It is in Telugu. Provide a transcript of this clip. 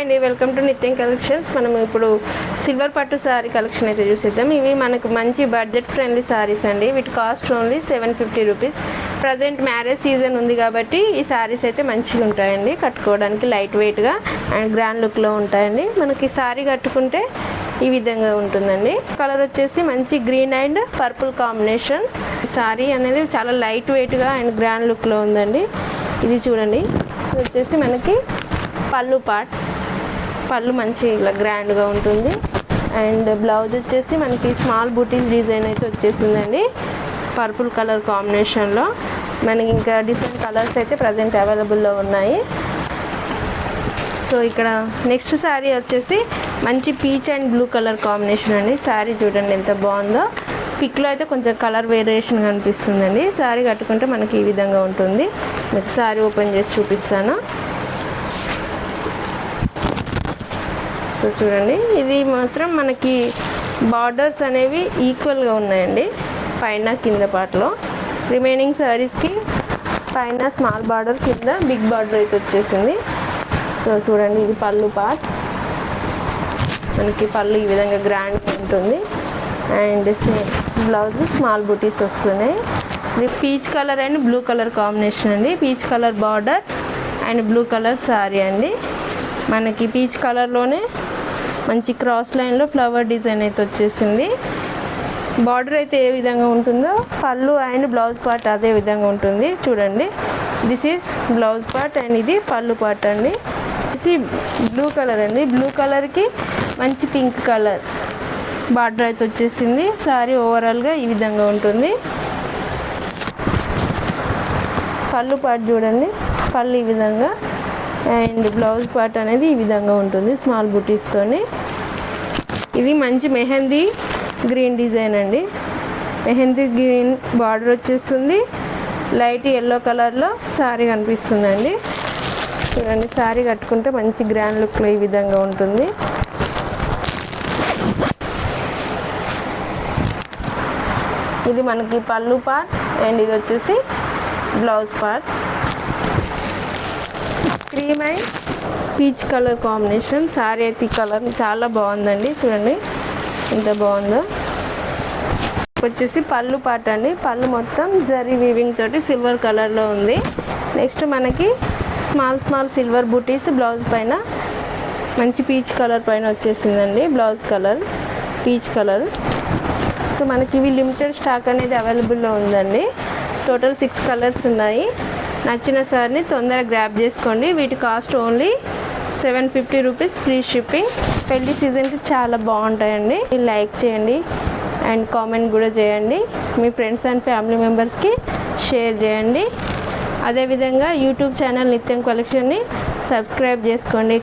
హాయ్ అండి, వెల్కమ్ టు నిత్యం కలెక్షన్స్. మనం ఇప్పుడు సిల్వర్ పట్టు శారీ కలెక్షన్ అయితే చూసేద్దాం. ఇవి మనకు మంచి బడ్జెట్ ఫ్రెండ్లీ శారీస్ అండి. వీటి cost only 750 rupees. Present marriage season ఉంది కాబట్టి ఈ శారీస్ అయితే మంచిగా ఉంటాయండి. కట్టుకోవడానికి లైట్ వెయిట్గా అండ్ గ్రాండ్ లుక్లో ఉంటాయండి. మనకి శారీ కట్టుకుంటే ఈ విధంగా ఉంటుందండి. కలర్ వచ్చేసి మంచి green and purple combination. Sari అనేది చాలా లైట్ వెయిట్గా అండ్ గ్రాండ్ లుక్లో ఉందండి. ఇది చూడండి, ఇది వచ్చేసి మనకి పళ్ళు మంచి ఇలా గ్రాండ్గా ఉంటుంది. అండ్ బ్లౌజ్ వచ్చేసి మనకి స్మాల్ బూటీస్ డిజైన్ అయితే వచ్చేసిందండి. పర్పుల్ కలర్ కాంబినేషన్లో మనకి ఇంకా డిఫరెంట్ కలర్స్ అయితే ప్రజెంట్ అవైలబుల్లో ఉన్నాయి. సో ఇక్కడ నెక్స్ట్ శారీ వచ్చేసి మంచి peach and blue colour combination అండి. శారీ చూడండి ఎంత బాగుందో. పిక్లో అయితే కొంచెం కలర్ వేరియేషన్ కనిపిస్తుందండి. శారీ కట్టుకుంటే మనకి ఈ విధంగా ఉంటుంది. మీకు శారీ ఓపెన్ చేసి చూపిస్తాను. సో చూడండి, ఇది మాత్రం మనకి బార్డర్స్ అనేవి ఈక్వల్గా ఉన్నాయండి, పైన కింద పార్ట్లో. రిమైనింగ్ శారీస్కి పైన స్మాల్ బార్డర్, కింద బిగ్ బార్డర్ అయితే వచ్చేసింది. సో చూడండి, ఇది పళ్ళు పార్ట్. మనకి పళ్ళు ఈ విధంగా గ్రాండ్గా ఉంటుంది. అండ్ బ్లౌజ్ స్మాల్ బూటీస్ వస్తున్నాయి. ఇది peach colour and blue colour combination అండి. Peach colour border and blue colour sari అండి. మనకి పీచ్ కలర్లోనే మంచి క్రాస్ లైన్లో ఫ్లవర్ డిజైన్ అయితే వచ్చేసింది. బార్డర్ అయితే ఏ విధంగా ఉంటుందో పళ్ళు అండ్ బ్లౌజ్ పార్ట్ అదే విధంగా ఉంటుంది. చూడండి, this is blouse part and ఇది పళ్ళు పార్ట్ అండి. ఇది బ్లూ కలర్ అండి. బ్లూ కలర్కి మంచి పింక్ కలర్ బార్డర్ అయితే వచ్చేసింది. శారీ ఓవరాల్గా ఈ విధంగా ఉంటుంది. పళ్ళు పార్ట్ చూడండి, పళ్ళు ఈ విధంగా అండ్ బ్లౌజ్ పార్ట్ అనేది ఈ విధంగా ఉంటుంది స్మాల్ బూటీస్తోని. ఇది మంచి మెహందీ గ్రీన్ డిజైన్ అండి. మెహందీ గ్రీన్ బార్డర్ వచ్చేస్తుంది. లైట్ ఎల్లో కలర్లో శారీ కనిపిస్తుందండి. చూడండి, శారీ కట్టుకుంటే మంచి గ్రాండ్ లుక్లో ఈ విధంగా ఉంటుంది. ఇది మనకి పళ్ళు పార్ట్ అండ్ ఇది వచ్చేసి blouse part. Cream and peach colour combination. Sari అయితే కలర్ చాలా బాగుందండి. చూడండి ఎంత బాగుందో. వచ్చేసి పళ్ళు పార్ట్ అండి. పళ్ళు మొత్తం జరీ వీవింగ్ తోటి సిల్వర్ కలర్లో ఉంది. నెక్స్ట్ మనకి స్మాల్ సిల్వర్ బూటీస్ బ్లౌజ్ పైన మంచి పీచ్ కలర్ పైన వచ్చేసిందండి. Blouse colour peach colour. So మనకి ఇవి లిమిటెడ్ స్టాక్ అనేది అవైలబుల్లో ఉందండి. టోటల్ 6 కలర్స్ ఉన్నాయి. నచ్చిన సార్ని తొందరగా గ్రాప్ చేసుకోండి. వీటి cost only 750 rupees, free shipping. పెళ్లి సీజన్కి చాలా బాగుంటాయండి. లైక్ చేయండి అండ్ కామెంట్ కూడా చేయండి. మీ ఫ్రెండ్స్ అండ్ ఫ్యామిలీ మెంబర్స్కి షేర్ చేయండి. అదేవిధంగా యూట్యూబ్ ఛానల్ నిత్యం కలెక్షన్ని సబ్స్క్రైబ్ చేసుకోండి.